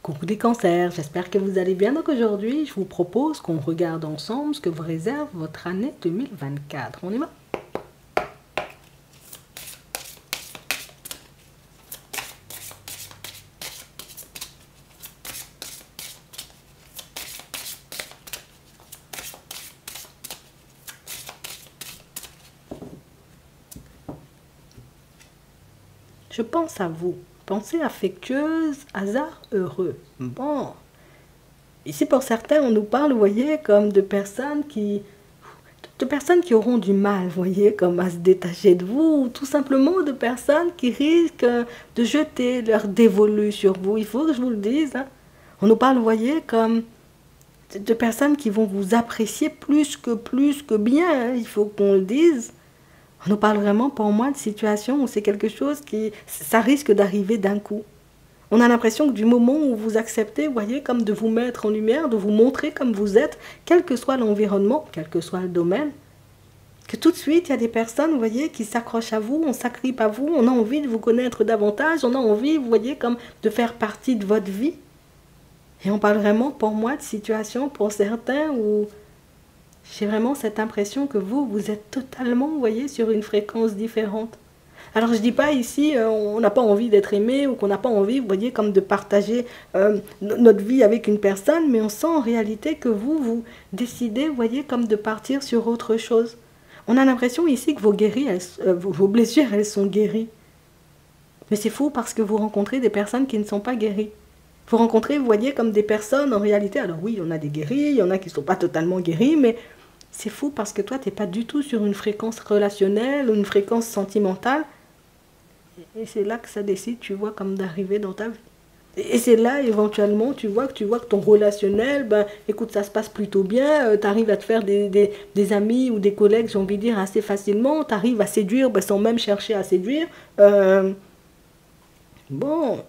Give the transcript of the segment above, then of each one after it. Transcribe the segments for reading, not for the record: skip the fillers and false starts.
Coucou des cancers, j'espère que vous allez bien. Donc aujourd'hui, je vous propose qu'on regarde ensemble ce que vous réserve votre année 2024. On y va? Je pense à vous. Pensée affectueuse, hasard heureux. Bon. Ici, pour certains, on nous parle, vous voyez, comme de personnes qui auront du mal, vous voyez, comme à se détacher de vous, ou tout simplement de personnes qui risquent de jeter leur dévolu sur vous. Il faut que je vous le dise. Hein. On nous parle, vous voyez, comme de personnes qui vont vous apprécier plus que bien. Hein. Il faut qu'on le dise. On nous parle vraiment, pour moi, de situations où c'est quelque chose qui... ça risque d'arriver d'un coup. On a l'impression que du moment où vous acceptez, vous voyez, comme de vous mettre en lumière, de vous montrer comme vous êtes, quel que soit l'environnement, quel que soit le domaine, que tout de suite, il y a des personnes, vous voyez, qui s'accrochent à vous, on s'agrippe à vous, on a envie de vous connaître davantage, on a envie, vous voyez, comme de faire partie de votre vie. Et on parle vraiment, pour moi, de situations, pour certains, où j'ai vraiment cette impression que vous êtes totalement, vous voyez, sur une fréquence différente. Alors je ne dis pas ici, on n'a pas envie d'être aimé ou qu'on n'a pas envie, vous voyez, comme de partager notre vie avec une personne, mais on sent en réalité que vous décidez, vous voyez, comme de partir sur autre chose. On a l'impression ici que vos blessures, elles sont guéries. Mais c'est faux parce que vous rencontrez des personnes qui ne sont pas guéries. Vous rencontrez, vous voyez, comme des personnes en réalité, alors oui, il y en a des guéris, il y en a qui ne sont pas totalement guéris, mais c'est fou parce que toi, tu n'es pas du tout sur une fréquence relationnelle ou une fréquence sentimentale. Et c'est là que ça décide, tu vois, comme d'arriver dans ta vie. Et c'est là, éventuellement, tu vois que ton relationnel, ben, écoute, ça se passe plutôt bien, tu arrives à te faire des amis ou des collègues, j'ai envie de dire, assez facilement, tu arrives à séduire ben, sans même chercher à séduire. Bon,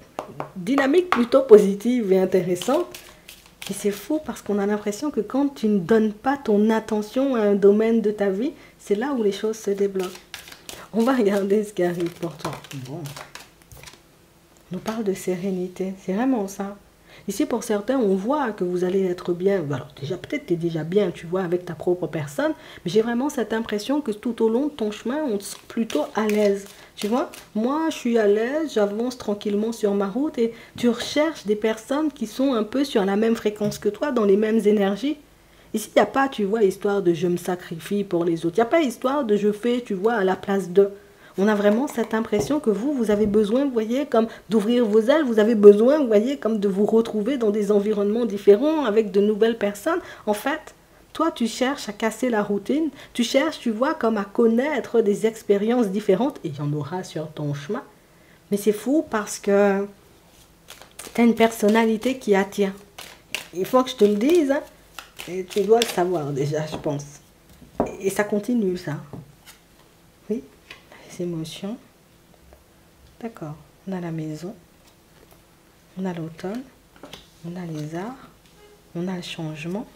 dynamique plutôt positive et intéressante. Et c'est fou parce qu'on a l'impression que quand tu ne donnes pas ton attention à un domaine de ta vie, c'est là où les choses se débloquent. On va regarder ce qui arrive pour toi. Bon. On nous parle de sérénité. C'est vraiment ça. Ici, pour certains, on voit que vous allez être bien. Alors, déjà, peut-être tu es déjà bien, tu vois, avec ta propre personne. Mais j'ai vraiment cette impression que tout au long de ton chemin, on te sent plutôt à l'aise. Tu vois, moi, je suis à l'aise, j'avance tranquillement sur ma route et tu recherches des personnes qui sont un peu sur la même fréquence que toi, dans les mêmes énergies. Ici, il n'y a pas, tu vois, histoire de je me sacrifie pour les autres. Il n'y a pas histoire de je fais, tu vois, à la place d'eux. On a vraiment cette impression que vous avez besoin, vous voyez, comme d'ouvrir vos ailes. Vous avez besoin, vous voyez, comme de vous retrouver dans des environnements différents avec de nouvelles personnes. En fait, toi, tu cherches à casser la routine. Tu cherches, tu vois, comme à connaître des expériences différentes. Et il y en aura sur ton chemin. Mais c'est fou parce que tu as une personnalité qui attire. Il faut que je te le dise, hein. Et tu dois le savoir déjà, je pense. Et ça continue, ça. Oui, les émotions. D'accord. On a la maison. On a l'automne. On a les arts. On a le changement.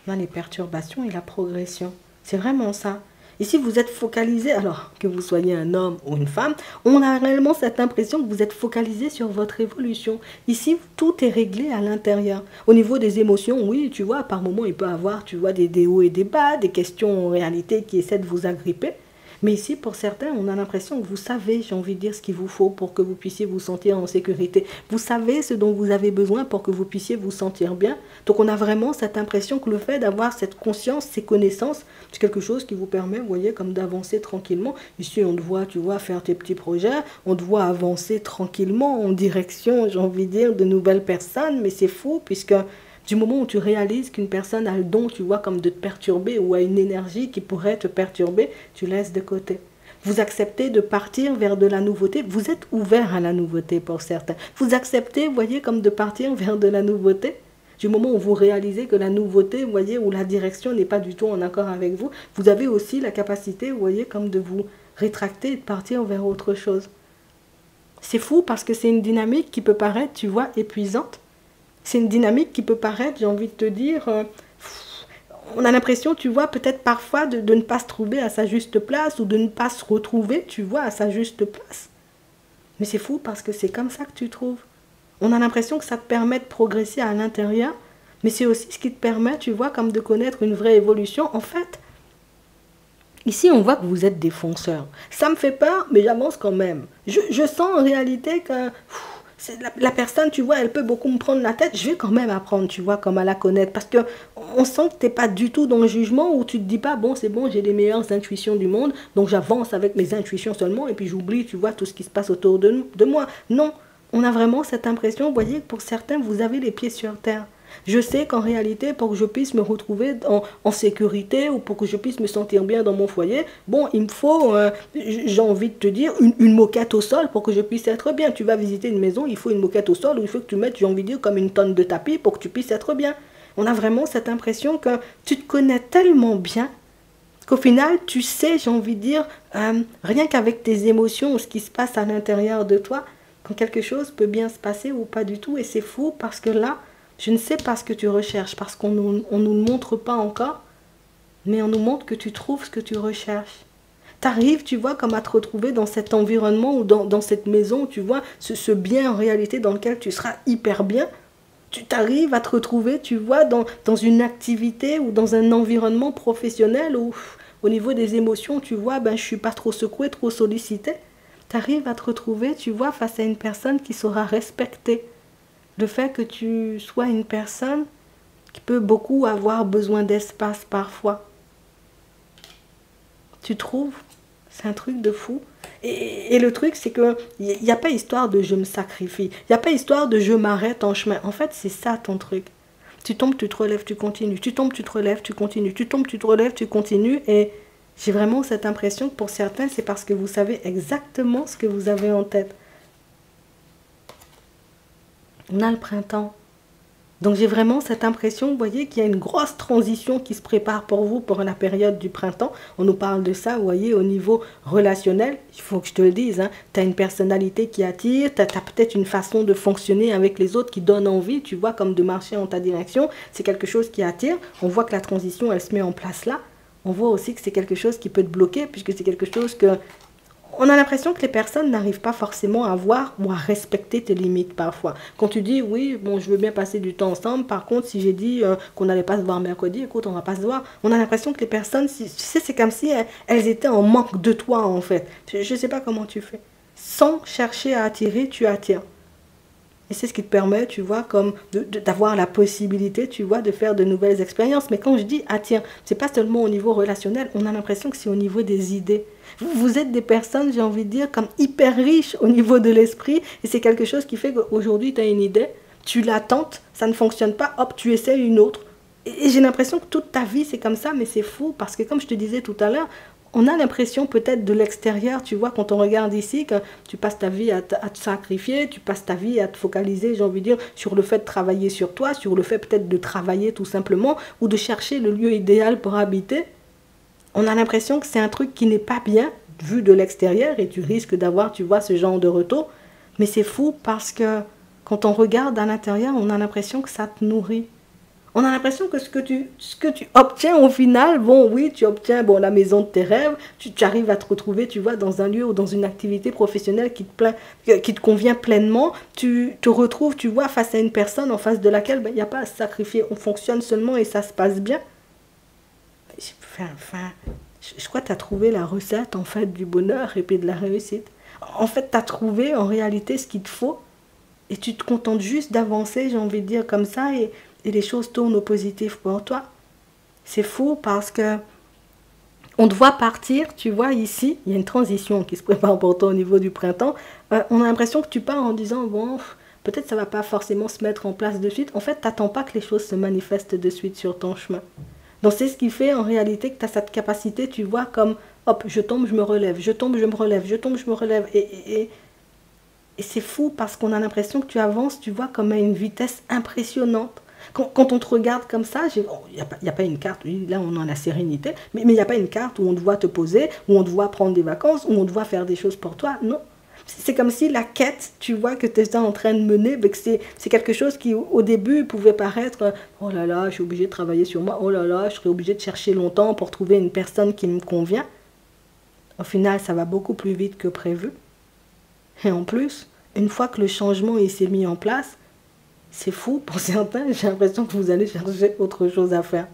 On a les perturbations et la progression. C'est vraiment ça. Et si vous êtes focalisé, alors que vous soyez un homme ou une femme, on a réellement cette impression que vous êtes focalisé sur votre évolution. Ici, tout est réglé à l'intérieur. Au niveau des émotions, oui, tu vois, par moments, il peut y avoir, tu vois, des hauts et des bas, des questions en réalité qui essaient de vous agripper. Mais ici, pour certains, on a l'impression que vous savez, j'ai envie de dire, ce qu'il vous faut pour que vous puissiez vous sentir en sécurité. Vous savez ce dont vous avez besoin pour que vous puissiez vous sentir bien. Donc, on a vraiment cette impression que le fait d'avoir cette conscience, ces connaissances, c'est quelque chose qui vous permet, vous voyez, comme d'avancer tranquillement. Ici, on te voit, tu vois, faire tes petits projets. On te voit avancer tranquillement en direction, j'ai envie de dire, de nouvelles personnes. Mais c'est fou, puisque du moment où tu réalises qu'une personne a le don, tu vois, comme de te perturber ou a une énergie qui pourrait te perturber, tu laisses de côté. Vous acceptez de partir vers de la nouveauté. Vous êtes ouvert à la nouveauté pour certains. Vous acceptez, vous voyez, comme de partir vers de la nouveauté. Du moment où vous réalisez que la nouveauté, vous voyez, ou la direction n'est pas du tout en accord avec vous, vous avez aussi la capacité, vous voyez, comme de vous rétracter et de partir vers autre chose. C'est fou parce que c'est une dynamique qui peut paraître, tu vois, épuisante. C'est une dynamique qui peut paraître, j'ai envie de te dire, on a l'impression, tu vois, peut-être parfois de ne pas se trouver à sa juste place ou de ne pas se retrouver, tu vois, à sa juste place. Mais c'est fou parce que c'est comme ça que tu trouves. On a l'impression que ça te permet de progresser à l'intérieur, mais c'est aussi ce qui te permet, tu vois, comme de connaître une vraie évolution. En fait, ici, on voit que vous êtes des fonceurs. Ça me fait peur, mais j'avance quand même. Je sens en réalité que la personne, tu vois, elle peut beaucoup me prendre la tête. Je vais quand même apprendre, tu vois, comme à la connaître. Parce que on sent que tu n'es pas du tout dans le jugement où tu te dis pas, bon, c'est bon, j'ai les meilleures intuitions du monde, donc j'avance avec mes intuitions seulement et puis j'oublie, tu vois, tout ce qui se passe autour de moi. Non, on a vraiment cette impression, vous voyez, que pour certains, vous avez les pieds sur terre. Je sais qu'en réalité, pour que je puisse me retrouver en sécurité ou pour que je puisse me sentir bien dans mon foyer, bon, il me faut, j'ai envie de te dire, une moquette au sol pour que je puisse être bien. Tu vas visiter une maison, il faut une moquette au sol, ou il faut que tu mettes, j'ai envie de dire, comme une tonne de tapis pour que tu puisses être bien. On a vraiment cette impression que tu te connais tellement bien qu'au final, tu sais, j'ai envie de dire, rien qu'avec tes émotions ou ce qui se passe à l'intérieur de toi, quand quelque chose peut bien se passer ou pas du tout. Et c'est fou parce que là, je ne sais pas ce que tu recherches, parce qu'on ne nous le montre pas encore, mais on nous montre que tu trouves ce que tu recherches. Tu arrives, tu vois, comme à te retrouver dans cet environnement ou dans cette maison, tu vois, ce bien en réalité dans lequel tu seras hyper bien. Tu t'arrives à te retrouver, tu vois, dans une activité ou dans un environnement professionnel où, au niveau des émotions, tu vois, ben, je ne suis pas trop secouée, trop sollicitée. Tu arrives à te retrouver, tu vois, face à une personne qui saura respecter le fait que tu sois une personne qui peut beaucoup avoir besoin d'espace parfois. Tu trouves? C'est un truc de fou. Et le truc, c'est qu'il n'y a pas histoire de je me sacrifie. Il n'y a pas histoire de je m'arrête en chemin. En fait, c'est ça ton truc. Tu tombes, tu te relèves, tu continues. Tu tombes, tu te relèves, tu continues. Tu tombes, tu te relèves, tu continues. Et j'ai vraiment cette impression que pour certains, c'est parce que vous savez exactement ce que vous avez en tête. On a le printemps. Donc j'ai vraiment cette impression, vous voyez, qu'il y a une grosse transition qui se prépare pour vous pour la période du printemps. On nous parle de ça, vous voyez, au niveau relationnel. Il faut que je te le dise, hein, tu as une personnalité qui attire, tu as peut-être une façon de fonctionner avec les autres qui donne envie, tu vois, comme de marcher en ta direction. C'est quelque chose qui attire. On voit que la transition, elle se met en place là. On voit aussi que c'est quelque chose qui peut te bloquer, puisque c'est quelque chose que... On a l'impression que les personnes n'arrivent pas forcément à voir ou à respecter tes limites parfois. Quand tu dis, oui, bon, je veux bien passer du temps ensemble, par contre, si j'ai dit qu'on n'allait pas se voir mercredi, écoute, on va pas se voir. On a l'impression que les personnes, tu sais, c'est comme si elles étaient en manque de toi, en fait. Je ne sais pas comment tu fais. Sans chercher à attirer, tu attires. Et c'est ce qui te permet, tu vois, comme d'avoir la possibilité, tu vois, de faire de nouvelles expériences. Mais quand je dis attire, c'est pas seulement au niveau relationnel, on a l'impression que c'est au niveau des idées. Vous êtes des personnes, j'ai envie de dire, comme hyper riches au niveau de l'esprit. Et c'est quelque chose qui fait qu'aujourd'hui, tu as une idée, tu la tentes, ça ne fonctionne pas, hop, tu essaies une autre. Et j'ai l'impression que toute ta vie, c'est comme ça, mais c'est fou. Parce que comme je te disais tout à l'heure, on a l'impression peut-être de l'extérieur, tu vois, quand on regarde ici, que tu passes ta vie à te sacrifier, tu passes ta vie à te focaliser, j'ai envie de dire, sur le fait de travailler sur toi, sur le fait peut-être de travailler tout simplement, ou de chercher le lieu idéal pour habiter. On a l'impression que c'est un truc qui n'est pas bien, vu de l'extérieur, et tu risques d'avoir, tu vois, ce genre de retour. Mais c'est fou parce que quand on regarde à l'intérieur, on a l'impression que ça te nourrit. On a l'impression que ce que tu obtiens au final, bon oui, tu obtiens bon, la maison de tes rêves, tu arrives à te retrouver, tu vois, dans un lieu ou dans une activité professionnelle qui te convient pleinement, tu te retrouves, tu vois, face à une personne en face de laquelle il n'y a pas à se sacrifier, on fonctionne seulement et ça se passe bien. Enfin, je crois que tu as trouvé la recette en fait du bonheur et puis de la réussite. En fait, tu as trouvé en réalité ce qu'il te faut et tu te contentes juste d'avancer, j'ai envie de dire comme ça, et les choses tournent au positif pour toi. C'est fou parce que on te voit partir, tu vois, ici, il y a une transition qui se prépare pour toi au niveau du printemps. On a l'impression que tu pars en disant, bon, peut-être ça ne va pas forcément se mettre en place de suite. En fait, tu n'attends pas que les choses se manifestent de suite sur ton chemin. Donc c'est ce qui fait en réalité que tu as cette capacité, tu vois, comme, hop, je tombe, je me relève, je tombe, je me relève, je tombe, je me relève. Et c'est fou parce qu'on a l'impression que tu avances, tu vois, comme à une vitesse impressionnante. Quand on te regarde comme ça, il n'y a pas une carte, oui, là on a la sérénité, mais il n'y a pas une carte où on te voit te poser, où on te voit prendre des vacances, où on te voit faire des choses pour toi, non. C'est comme si la quête, tu vois, que tu es en train de mener, c'est quelque chose qui au début pouvait paraître, oh là là, je suis obligé de travailler sur moi, oh là là, je serais obligé de chercher longtemps pour trouver une personne qui me convient. Au final, ça va beaucoup plus vite que prévu. Et en plus, une fois que le changement s'est mis en place, c'est fou, pour certains, j'ai l'impression que vous allez chercher autre chose à faire.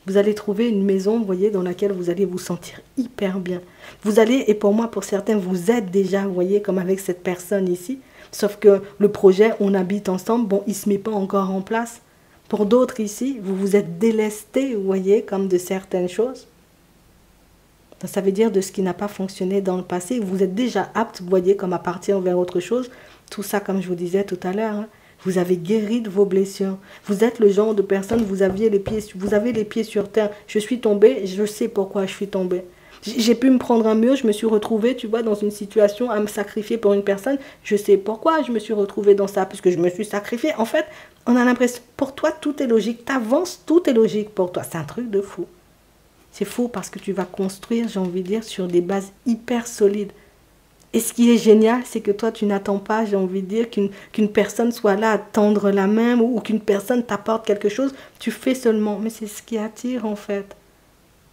Vous allez trouver une maison, vous voyez, dans laquelle vous allez vous sentir hyper bien. Vous allez, et pour moi, pour certains, vous êtes déjà, vous voyez, comme avec cette personne ici. Sauf que le projet, on habite ensemble, bon, il ne se met pas encore en place. Pour d'autres ici, vous vous êtes délestés, vous voyez, comme de certaines choses. Ça veut dire de ce qui n'a pas fonctionné dans le passé. Vous êtes déjà apte, vous voyez, comme à partir vers autre chose. Tout ça, comme je vous disais tout à l'heure, hein. Vous avez guéri de vos blessures. Vous êtes le genre de personne, vous avez les pieds sur terre. Je suis tombée, je sais pourquoi je suis tombée. J'ai pu me prendre un mur, je me suis retrouvée, tu vois, dans une situation à me sacrifier pour une personne. Je sais pourquoi je me suis retrouvée dans ça, puisque je me suis sacrifiée. En fait, on a l'impression, pour toi, tout est logique. Tu avances, tout est logique pour toi. C'est un truc de fou. C'est fou parce que tu vas construire, j'ai envie de dire, sur des bases hyper solides. Et ce qui est génial, c'est que toi, tu n'attends pas, j'ai envie de dire, qu'une personne soit là à tendre la main ou qu'une personne t'apporte quelque chose. Tu fais seulement. Mais c'est ce qui attire, en fait.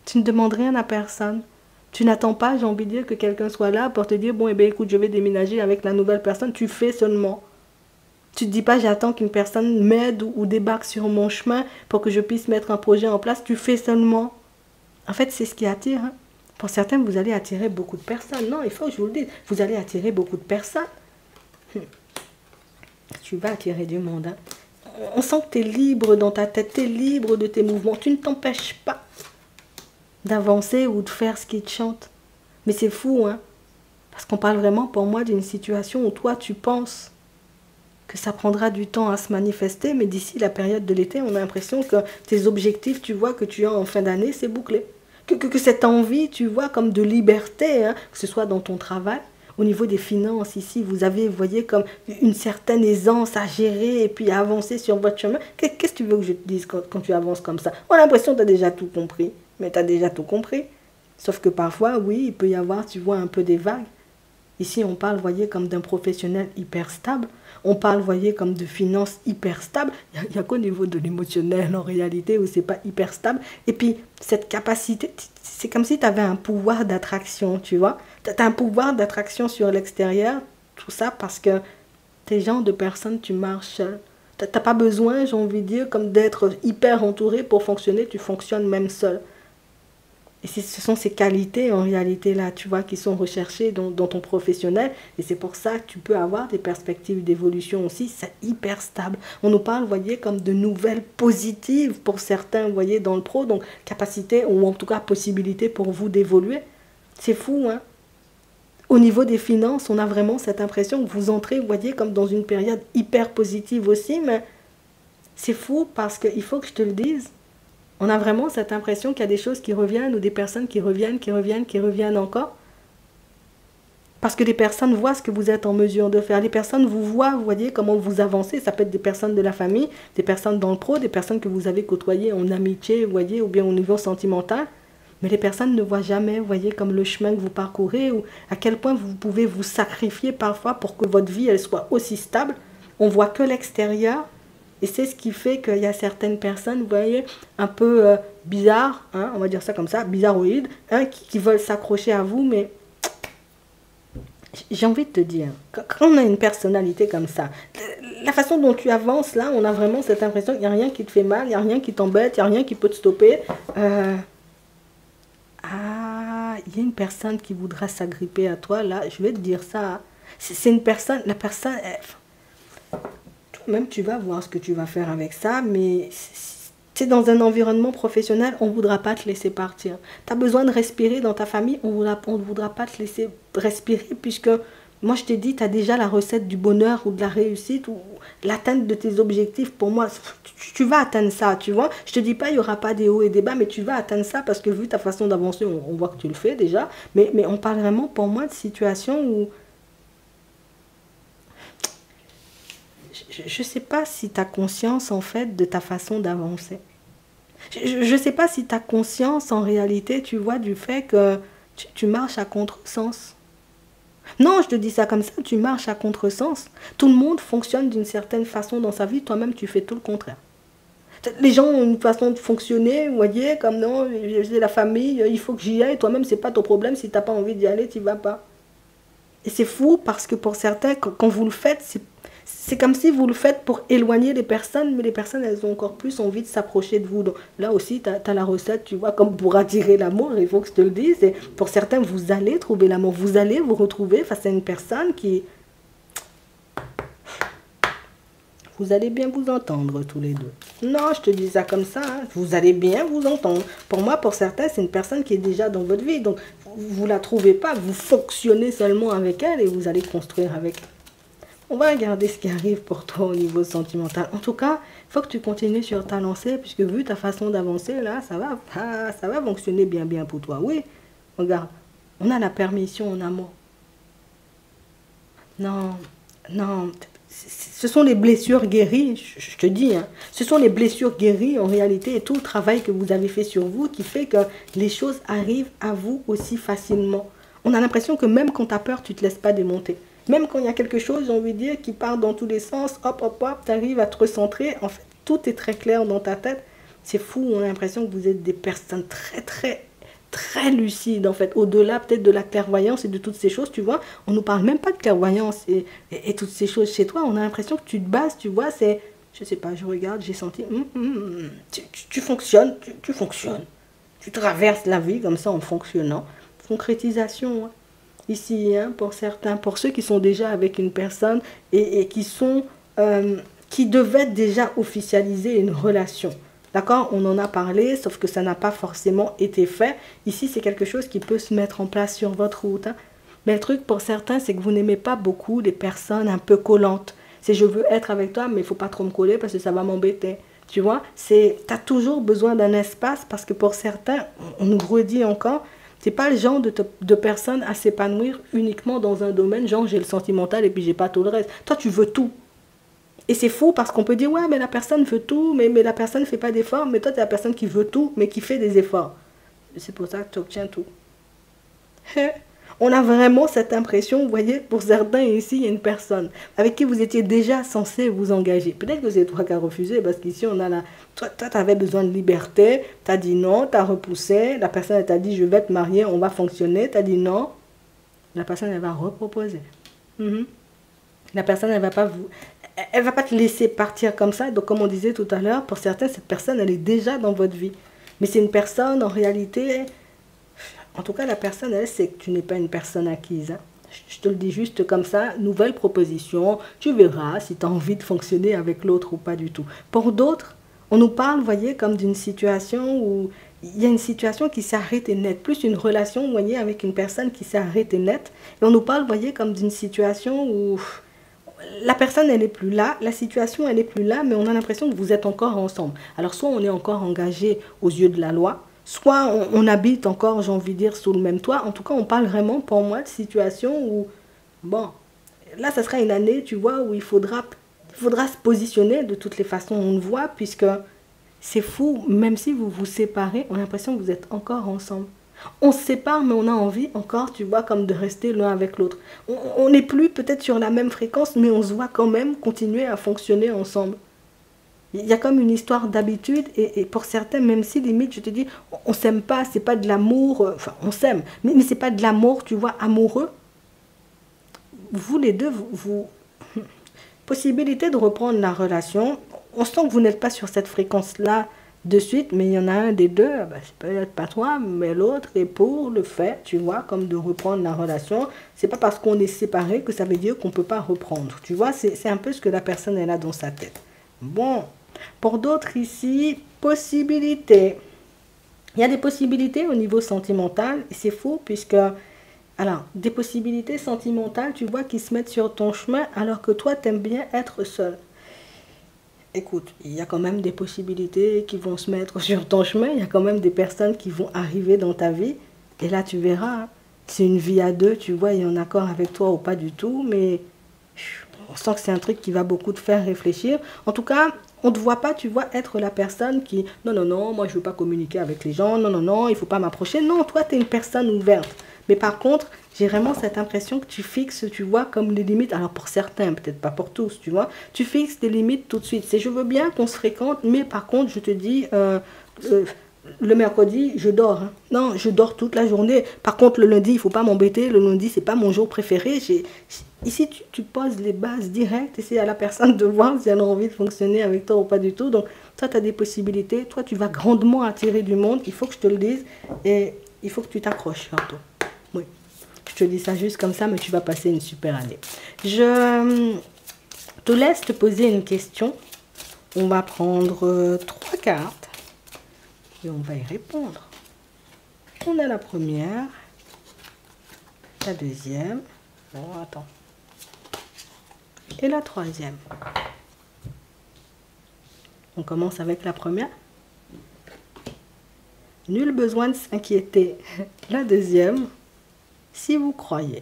Tu ne demandes rien à personne. Tu n'attends pas, j'ai envie de dire, que quelqu'un soit là pour te dire, bon, eh bien, écoute, je vais déménager avec la nouvelle personne. Tu fais seulement. Tu ne te dis pas, j'attends qu'une personne m'aide ou débarque sur mon chemin pour que je puisse mettre un projet en place. Tu fais seulement. En fait, c'est ce qui attire, hein. Pour certains, vous allez attirer beaucoup de personnes. Non, il faut que je vous le dise. Vous allez attirer beaucoup de personnes. Tu vas attirer du monde. Hein. On sent que tu es libre dans ta tête. Tu es libre de tes mouvements. Tu ne t'empêches pas d'avancer ou de faire ce qui te chante. Mais c'est fou, hein. Parce qu'on parle vraiment, pour moi, d'une situation où toi, tu penses que ça prendra du temps à se manifester. Mais d'ici la période de l'été, on a l'impression que tes objectifs, tu vois, que tu as en fin d'année, c'est bouclé. Que cette envie, tu vois, comme de liberté, hein, que ce soit dans ton travail, au niveau des finances, ici, vous avez, vous voyez, comme une certaine aisance à gérer et puis à avancer sur votre chemin. Qu'est-ce que tu veux que je te dise quand tu avances comme ça? On a l'impression que tu as déjà tout compris, mais tu as déjà tout compris. Sauf que parfois, oui, il peut y avoir, tu vois, un peu des vagues. Ici, on parle, voyez, comme d'un professionnel hyper stable. On parle, voyez, comme de finances hyper stables. Il n'y a qu'au niveau de l'émotionnel, en réalité, où c'est pas hyper stable. Et puis, cette capacité, c'est comme si tu avais un pouvoir d'attraction, tu vois. Tu as un pouvoir d'attraction sur l'extérieur, tout ça parce que t'es genre de personne, tu marches seul. Tu n'as pas besoin, j'ai envie de dire, comme d'être hyper entouré pour fonctionner, tu fonctionnes même seul. Et ce sont ces qualités, en réalité, là, tu vois, qui sont recherchées dans ton professionnel. Et c'est pour ça que tu peux avoir des perspectives d'évolution aussi. C'est hyper stable. On nous parle, vous voyez, comme de nouvelles positives pour certains, vous voyez, dans le pro. Donc, capacité, ou en tout cas, possibilité pour vous d'évoluer. C'est fou, hein. Au niveau des finances, on a vraiment cette impression que vous entrez, vous voyez, comme dans une période hyper positive aussi. Mais c'est fou parce qu'il faut que je te le dise. On a vraiment cette impression qu'il y a des choses qui reviennent ou des personnes qui reviennent encore. Parce que les personnes voient ce que vous êtes en mesure de faire. Les personnes vous voient, vous voyez comment vous avancez. Ça peut être des personnes de la famille, des personnes dans le pro, des personnes que vous avez côtoyées en amitié, vous voyez, ou bien au niveau sentimental. Mais les personnes ne voient jamais, vous voyez, comme le chemin que vous parcourez ou à quel point vous pouvez vous sacrifier parfois pour que votre vie elle soit aussi stable. On voit que l'extérieur. Et c'est ce qui fait qu'il y a certaines personnes, vous voyez, un peu bizarres, hein, on va dire ça comme ça, bizarroïdes, hein, qui veulent s'accrocher à vous, mais j'ai envie de te dire, quand on a une personnalité comme ça, la façon dont tu avances là, on a vraiment cette impression qu'il n'y a rien qui te fait mal, il n'y a rien qui t'embête, il n'y a rien qui peut te stopper. Il y a une personne qui voudra s'agripper à toi, là, je vais te dire ça. C'est une personne, la personne... Même tu vas voir ce que tu vas faire avec ça, mais c'est dans un environnement professionnel, on ne voudra pas te laisser partir. Tu as besoin de respirer dans ta famille, on ne voudra pas te laisser respirer, puisque moi je t'ai dit, tu as déjà la recette du bonheur ou de la réussite, ou l'atteinte de tes objectifs. Pour moi, tu vas atteindre ça, tu vois. Je te dis pas, il n'y aura pas des hauts et des bas, mais tu vas atteindre ça, parce que vu ta façon d'avancer, on voit que tu le fais déjà, mais on parle vraiment pour moi de situations où... Je ne sais pas si tu as conscience en fait de ta façon d'avancer. Je ne sais pas si tu as conscience en réalité, tu vois, du fait que tu marches à contresens. Non, je te dis ça comme ça, tu marches à contresens. Tout le monde fonctionne d'une certaine façon dans sa vie, toi-même tu fais tout le contraire. Les gens ont une façon de fonctionner, vous voyez, comme non, c'est la famille, il faut que j'y aille, toi-même c'est pas ton problème, si tu n'as pas envie d'y aller, tu ne vas pas. Et c'est fou parce que pour certains, quand vous le faites, c'est comme si vous le faites pour éloigner les personnes, mais les personnes, elles ont encore plus envie de s'approcher de vous. Donc là aussi, tu as la recette, tu vois, comme pour attirer l'amour, il faut que je te le dise. Et pour certains, vous allez trouver l'amour, vous allez vous retrouver face à une personne qui... Vous allez bien vous entendre tous les deux. Non, je te dis ça comme ça, hein. Vous allez bien vous entendre. Pour moi, pour certains, c'est une personne qui est déjà dans votre vie. Donc, vous ne la trouvez pas, vous fonctionnez seulement avec elle et vous allez construire avec elle. On va regarder ce qui arrive pour toi au niveau sentimental. En tout cas, il faut que tu continues sur ta lancée, puisque vu ta façon d'avancer, là, ça va fonctionner bien, bien pour toi. Oui, regarde, on a la permission en amour. Non, non, ce sont les blessures guéries, je te dis, hein, ce sont les blessures guéries en réalité et tout le travail que vous avez fait sur vous qui fait que les choses arrivent à vous aussi facilement. On a l'impression que même quand tu as peur, tu ne te laisses pas démonter. Même quand il y a quelque chose, j'ai envie de dire, qui part dans tous les sens, hop, hop, hop, tu arrives à te recentrer. En fait, tout est très clair dans ta tête. C'est fou, on a l'impression que vous êtes des personnes très, très, très lucides, en fait. Au-delà peut-être de la clairvoyance et de toutes ces choses, tu vois. On ne nous parle même pas de clairvoyance et toutes ces choses chez toi. On a l'impression que tu te bases, tu vois, c'est... Je sais pas, je regarde, j'ai senti... tu fonctionnes, tu fonctionnes. Tu traverses la vie comme ça en fonctionnant. Concrétisation, hein. Ici, hein, pour certains, pour ceux qui sont déjà avec une personne et qui devaient déjà officialiser une relation. D'accord? On en a parlé, sauf que ça n'a pas forcément été fait. Ici, c'est quelque chose qui peut se mettre en place sur votre route, hein. Mais le truc pour certains, c'est que vous n'aimez pas beaucoup les personnes un peu collantes. C'est je veux être avec toi, mais il ne faut pas trop me coller parce que ça va m'embêter. Tu vois? Tu as toujours besoin d'un espace parce que pour certains, on nous redit encore, c'est pas le genre de personne à s'épanouir uniquement dans un domaine, genre j'ai le sentimental et puis j'ai pas tout le reste. Toi, tu veux tout. Et c'est faux parce qu'on peut dire, ouais, mais la personne veut tout, mais la personne ne fait pas d'efforts, mais toi, tu es la personne qui veut tout, mais qui fait des efforts. C'est pour ça que tu obtiens tout. On a vraiment cette impression, vous voyez, pour certains ici, il y a une personne avec qui vous étiez déjà censé vous engager. Peut-être que c'est toi qui as refusé, parce qu'ici, on a la... Toi, tu avais besoin de liberté, tu as dit non, tu as repoussé, la personne t'a dit, je vais te marier, on va fonctionner, tu as dit non, la personne, elle va reproposer. La personne, elle va pas te laisser partir comme ça. Donc, comme on disait tout à l'heure, pour certains, cette personne, elle est déjà dans votre vie. Mais c'est une personne, en réalité... En tout cas, la personne, elle sait que tu n'es pas une personne acquise. Hein. Je te le dis juste comme ça, nouvelle proposition, tu verras si tu as envie de fonctionner avec l'autre ou pas du tout. Pour d'autres, on nous parle, vous voyez, comme d'une situation où il y a une situation qui s'est arrêtée net, plus une relation, vous voyez, avec une personne qui s'est arrêtée net. Et on nous parle, vous voyez, comme d'une situation où la personne, elle n'est plus là, la situation, elle n'est plus là, mais on a l'impression que vous êtes encore ensemble. Alors, soit on est encore engagé aux yeux de la loi, soit on habite encore, j'ai envie de dire, sous le même toit. En tout cas, on parle vraiment, pour moi, de situation où, bon, là, ça sera une année, tu vois, où il faudra se positionner de toutes les façons, on le voit, puisque c'est fou, même si vous vous séparez, on a l'impression que vous êtes encore ensemble. On se sépare, mais on a envie encore, tu vois, comme de rester l'un avec l'autre. On n'est plus peut-être sur la même fréquence, mais on se voit quand même continuer à fonctionner ensemble. Il y a comme une histoire d'habitude et pour certains, même si limite, je te dis, on s'aime pas, c'est pas de l'amour, enfin on s'aime, mais c'est pas de l'amour, tu vois, amoureux. Vous les deux, possibilité de reprendre la relation, on sent que vous n'êtes pas sur cette fréquence-là de suite, mais il y en a un des deux, bah, c'est peut-être pas toi, mais l'autre est pour le fait, tu vois, comme de reprendre la relation. C'est pas parce qu'on est séparés que ça veut dire qu'on peut pas reprendre, tu vois, c'est un peu ce que la personne elle a dans sa tête. Bon. Pour d'autres ici, possibilités. Il y a des possibilités au niveau sentimental, et c'est faux puisque, alors, des possibilités sentimentales, tu vois, qui se mettent sur ton chemin alors que toi, tu aimes bien être seul. Écoute, il y a quand même des possibilités qui vont se mettre sur ton chemin, il y a quand même des personnes qui vont arriver dans ta vie, et là, tu verras, hein, c'est une vie à deux, tu vois, il est en accord avec toi ou pas du tout, mais on sent que c'est un truc qui va beaucoup te faire réfléchir. En tout cas, on ne te voit pas, tu vois, être la personne qui... Non, non, non, moi, je ne veux pas communiquer avec les gens. Non, non, non, il ne faut pas m'approcher. Non, toi, tu es une personne ouverte. Mais par contre, j'ai vraiment cette impression que tu fixes, tu vois, comme des limites. Alors, pour certains, peut-être pas pour tous, tu vois. Tu fixes des limites tout de suite. C'est je veux bien qu'on se fréquente, mais par contre, je te dis... le mercredi, je dors. Hein. Non, je dors toute la journée. Par contre, le lundi, il ne faut pas m'embêter. Le lundi, ce n'est pas mon jour préféré. Ici, tu poses les bases directes et c'est à la personne de voir si elle a envie de fonctionner avec toi ou pas du tout. Donc, toi, tu as des possibilités. Toi, tu vas grandement attirer du monde. Il faut que je te le dise. Et il faut que tu t'accroches surtout. Oui. Je te dis ça juste comme ça, mais tu vas passer une super année. Je te laisse te poser une question. On va prendre 3 cartes. Et on va y répondre. On a la première, la deuxième, bon attends, et la troisième. On commence avec la première. Nul besoin de s'inquiéter. La deuxième, si vous croyez.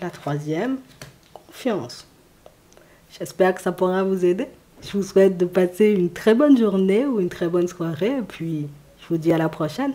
La troisième, confiance. J'espère que ça pourra vous aider. Je vous souhaite de passer une très bonne journée ou une très bonne soirée. Et puis, je vous dis à la prochaine.